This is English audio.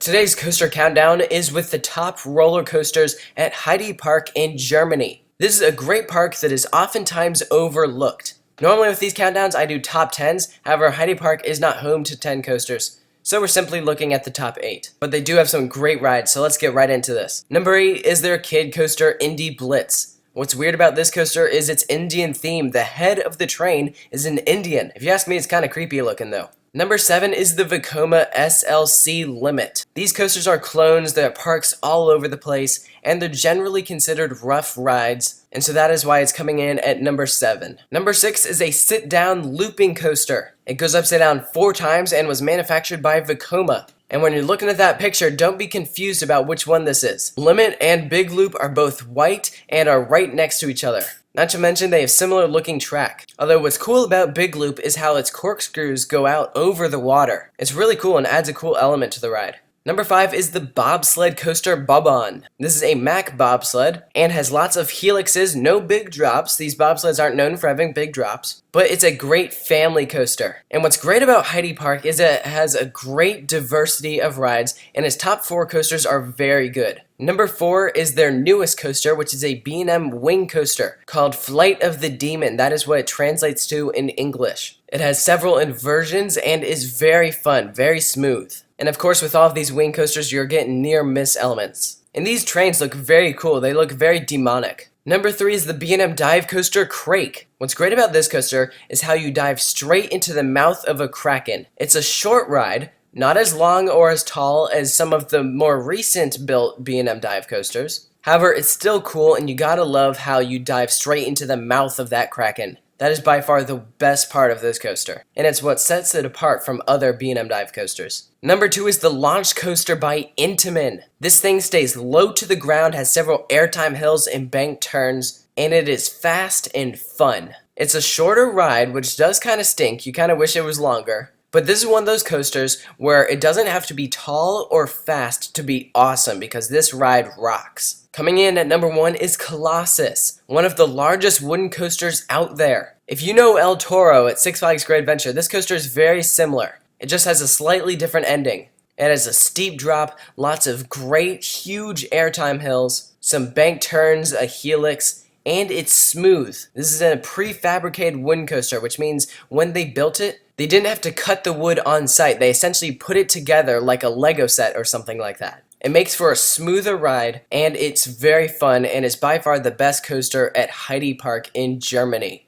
Today's coaster countdown is with the top roller coasters at Heide Park in Germany. This is a great park that is oftentimes overlooked. Normally with these countdowns I do top 10s, however Heide Park is not home to 10 coasters. So we're simply looking at the top 8. But they do have some great rides, so let's get right into this. Number 8 is their kid coaster, Indie Blitz. What's weird about this coaster is its Indian theme. The head of the train is an Indian. If you ask me, it's kind of creepy looking though. Number 7 is the Vekoma SLC Limit. These coasters are clones that are parks all over the place, and they're generally considered rough rides, and so that is why it's coming in at number 7. Number 6 is a sit-down looping coaster. It goes upside down 4 times and was manufactured by Vekoma. And when you're looking at that picture, don't be confused about which one this is. Limit and Big Loop are both white and are right next to each other. Not to mention they have similar looking track. Although what's cool about Big Loop is how its corkscrews go out over the water. It's really cool and adds a cool element to the ride. Number 5 is the bobsled coaster Bob-on. This is a Mack bobsled and has lots of helixes, no big drops. These bobsleds aren't known for having big drops, but it's a great family coaster. And what's great about Heide Park is that it has a great diversity of rides, and its top 4 coasters are very good. Number 4 is their newest coaster, which is a B&M wing coaster called Flight of the Demon. That is what it translates to in English. It has several inversions and is very fun, very smooth. And of course, with all of these wing coasters, you're getting near-miss elements. And these trains look very cool. They look very demonic. Number 3 is the B&M dive coaster Crake. What's great about this coaster is how you dive straight into the mouth of a kraken. It's a short ride, not as long or as tall as some of the more recent built B&M dive coasters. However, it's still cool, and you gotta love how you dive straight into the mouth of that kraken. That is by far the best part of this coaster, and it's what sets it apart from other B&M dive coasters. Number 2 is the Launch Coaster by Intamin. This thing stays low to the ground, has several airtime hills and banked turns, and it is fast and fun. It's a shorter ride, which does kind of stink. You kind of wish it was longer. But this is one of those coasters where it doesn't have to be tall or fast to be awesome, because this ride rocks. Coming in at number 1 is Colossus, one of the largest wooden coasters out there. If you know El Toro at Six Flags Great Adventure, this coaster is very similar. It just has a slightly different ending. It has a steep drop, lots of great huge airtime hills, some banked turns, a helix, and it's smooth. This is a prefabricated wooden coaster, which means when they built it, they didn't have to cut the wood on site. They essentially put it together like a Lego set or something like that. It makes for a smoother ride, and it's very fun, and is by far the best coaster at Heide Park in Germany.